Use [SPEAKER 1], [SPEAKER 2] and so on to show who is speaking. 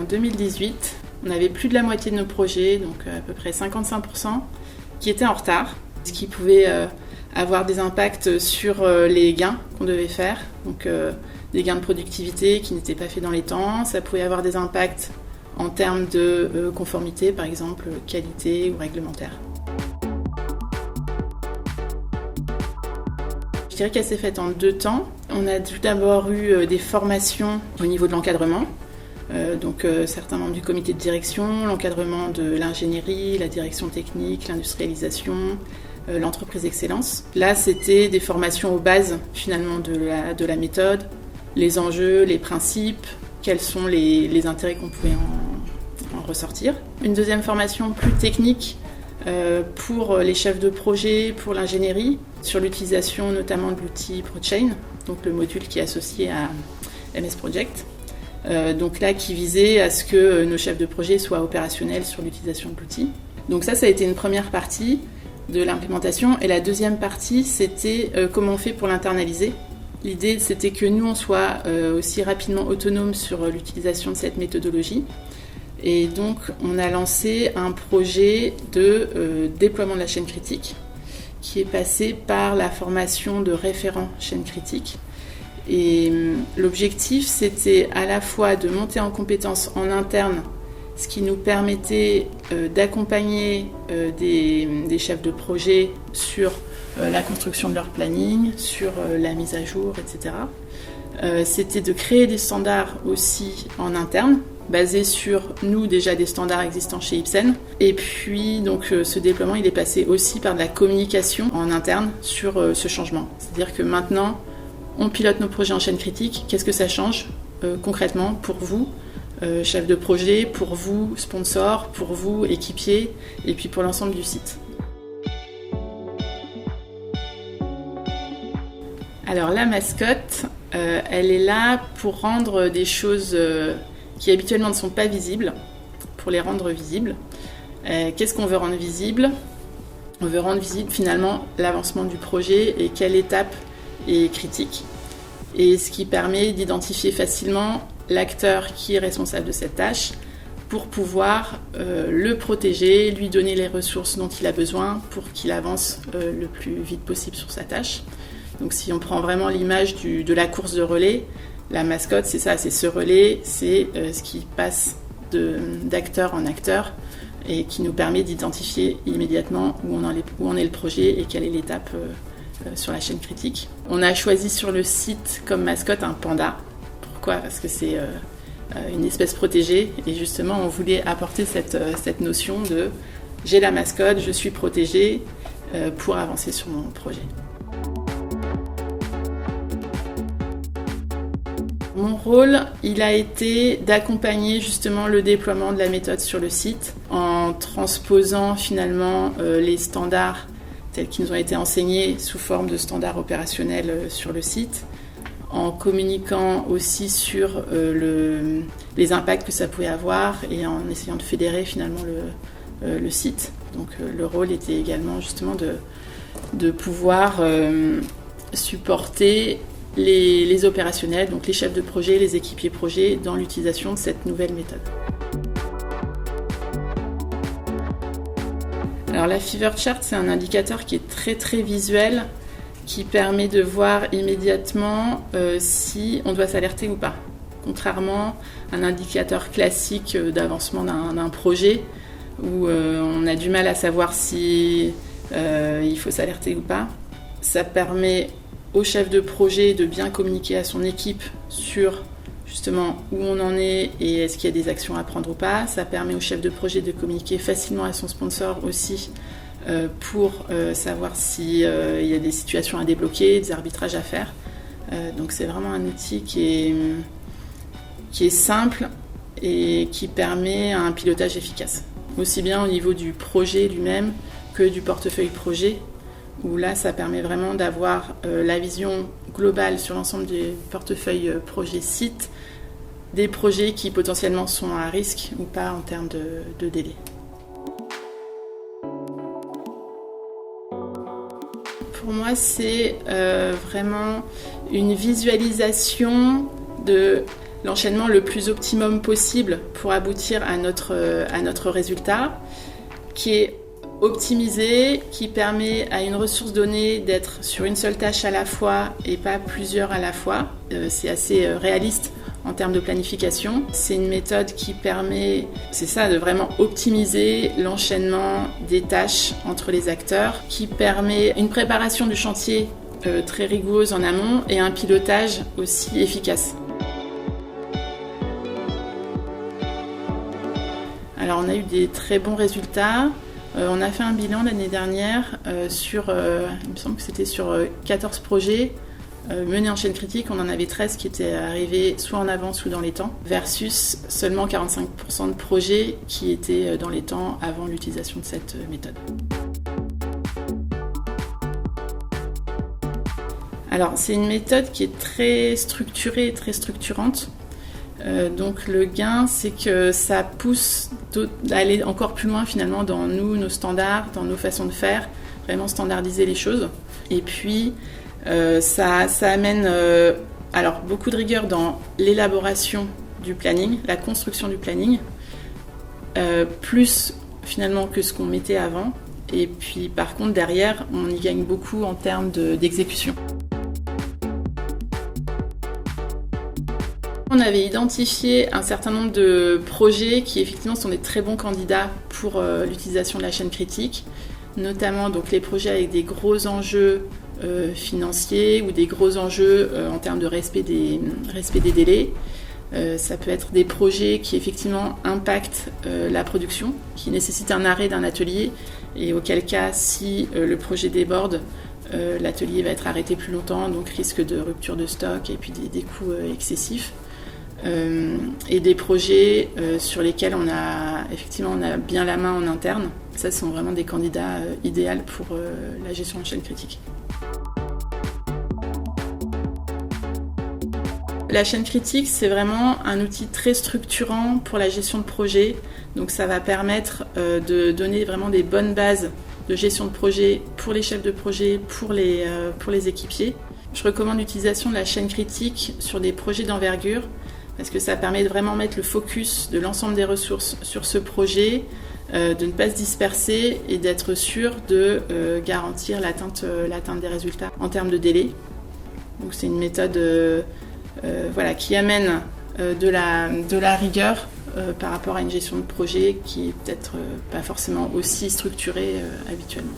[SPEAKER 1] en 2018. On avait plus de la moitié de nos projets, donc à peu près 55%, qui étaient en retard, ce qui pouvait avoir des impacts sur les gains qu'on devait faire, donc des gains de productivité qui n'étaient pas faits dans les temps. Ça pouvait avoir des impacts en termes de conformité, par exemple qualité ou réglementaire. Je dirais qu'elle s'est faite en 2 temps. On a tout d'abord eu des formations au niveau de l'encadrement, donc certains membres du comité de direction, l'encadrement de l'ingénierie, la direction technique, l'industrialisation, l'entreprise excellence. Là, c'était des formations aux bases finalement de la méthode, les enjeux, les principes, quels sont les intérêts qu'on pouvait en ressortir. Une deuxième formation plus technique pour les chefs de projet, pour l'ingénierie, sur l'utilisation notamment de l'outil ProChain, donc le module qui est associé à MS Project. Donc là, qui visait à ce que nos chefs de projet soient opérationnels sur l'utilisation de l'outil. Donc ça a été une première partie de l'implémentation. Et la deuxième partie, c'était comment on fait pour l'internaliser. L'idée, c'était que nous, on soit aussi rapidement autonomes sur l'utilisation de cette méthodologie. Et donc, on a lancé un projet de déploiement de la chaîne critique qui est passé par la formation de référents chaîne critique. Et l'objectif, c'était à la fois de monter en compétences en interne, ce qui nous permettait d'accompagner des chefs de projet sur la construction de leur planning, sur la mise à jour, etc. C'était de créer des standards aussi en interne, basés sur nous déjà des standards existants chez Ipsen. Et puis donc ce déploiement, il est passé aussi par de la communication en interne sur ce changement. C'est-à-dire que maintenant, on pilote nos projets en chaîne critique. Qu'est-ce que ça change concrètement pour vous, chef de projet, pour vous, sponsor, pour vous, équipier, et puis pour l'ensemble du site. Alors la mascotte, elle est là pour rendre des choses qui habituellement ne sont pas visibles, pour les rendre visibles. Qu'est-ce qu'on veut rendre visible ? On veut rendre visible finalement l'avancement du projet et quelle étape est critique. Et ce qui permet d'identifier facilement l'acteur qui est responsable de cette tâche pour pouvoir le protéger, lui donner les ressources dont il a besoin pour qu'il avance le plus vite possible sur sa tâche. Donc si on prend vraiment l'image de la course de relais, la mascotte, c'est ça, c'est ce relais, c'est ce qui passe d'acteur en acteur et qui nous permet d'identifier immédiatement où en est le projet et quelle est l'étape sur la chaîne critique. On a choisi sur le site comme mascotte un panda. Pourquoi ? Parce que c'est une espèce protégée et justement on voulait apporter cette notion de j'ai la mascotte, je suis protégée pour avancer sur mon projet. Mon rôle, il a été d'accompagner justement le déploiement de la méthode sur le site en transposant finalement les standards tels qu'ils nous ont été enseignés sous forme de standards opérationnels sur le site, en communiquant aussi sur les impacts que ça pouvait avoir et en essayant de fédérer finalement le site. Donc le rôle était également justement de pouvoir supporter les opérationnels, donc les chefs de projet, les équipiers projet, dans l'utilisation de cette nouvelle méthode. Alors la Fever Chart, c'est un indicateur qui est très très visuel, qui permet de voir immédiatement si on doit s'alerter ou pas. Contrairement à un indicateur classique d'avancement d'un projet, où on a du mal à savoir si il faut s'alerter ou pas. Ça permet au chef de projet de bien communiquer à son équipe sur justement où on en est et est-ce qu'il y a des actions à prendre ou pas. Ça permet au chef de projet de communiquer facilement à son sponsor aussi pour savoir s'il y a des situations à débloquer, des arbitrages à faire. Donc c'est vraiment un outil qui est simple et qui permet un pilotage efficace. Aussi bien au niveau du projet lui-même que du portefeuille projet, où là, ça permet vraiment d'avoir la vision globale sur l'ensemble du portefeuille projet site, des projets qui potentiellement sont à risque ou pas en termes de délai. Pour moi, c'est vraiment une visualisation de l'enchaînement le plus optimum possible pour aboutir à notre résultat, qui est optimisé, qui permet à une ressource donnée d'être sur une seule tâche à la fois et pas plusieurs à la fois. C'est assez réaliste en termes de planification. C'est une méthode qui permet, de vraiment optimiser l'enchaînement des tâches entre les acteurs, qui permet une préparation du chantier très rigoureuse en amont et un pilotage aussi efficace. Alors on a eu des très bons résultats. On a fait un bilan l'année dernière il me semble que c'était sur 14 projets menés en chaîne critique. On en avait 13 qui étaient arrivés soit en avance ou dans les temps, versus seulement 45% de projets qui étaient dans les temps avant l'utilisation de cette méthode. Alors c'est une méthode qui est très structurée et très structurante. Donc le gain, c'est que ça pousse d'aller encore plus loin finalement dans nos standards, dans nos façons de faire, vraiment standardiser les choses. Et puis ça amène beaucoup de rigueur dans l'élaboration du planning, la construction du planning, plus finalement que ce qu'on mettait avant. Et puis par contre derrière, on y gagne beaucoup en termes d'exécution. On avait identifié un certain nombre de projets qui effectivement sont des très bons candidats pour l'utilisation de la chaîne critique, notamment donc les projets avec des gros enjeux financiers ou des gros enjeux en termes de respect des délais. Ça peut être des projets qui effectivement impactent la production, qui nécessitent un arrêt d'un atelier et auquel cas si le projet déborde, l'atelier va être arrêté plus longtemps, donc risque de rupture de stock et puis des coûts excessifs. Et des projets sur lesquels on a bien la main en interne. Ça, ce sont vraiment des candidats idéaux pour la gestion en chaîne critique. La chaîne critique, c'est vraiment un outil très structurant pour la gestion de projet. Donc ça va permettre de donner vraiment des bonnes bases de gestion de projet pour les chefs de projet, pour les équipiers. Je recommande l'utilisation de la chaîne critique sur des projets d'envergure, parce que ça permet de vraiment mettre le focus de l'ensemble des ressources sur ce projet, de ne pas se disperser et d'être sûr de garantir l'atteinte des résultats en termes de délai. Donc c'est une méthode qui amène de la rigueur par rapport à une gestion de projet qui est peut-être pas forcément aussi structurée habituellement.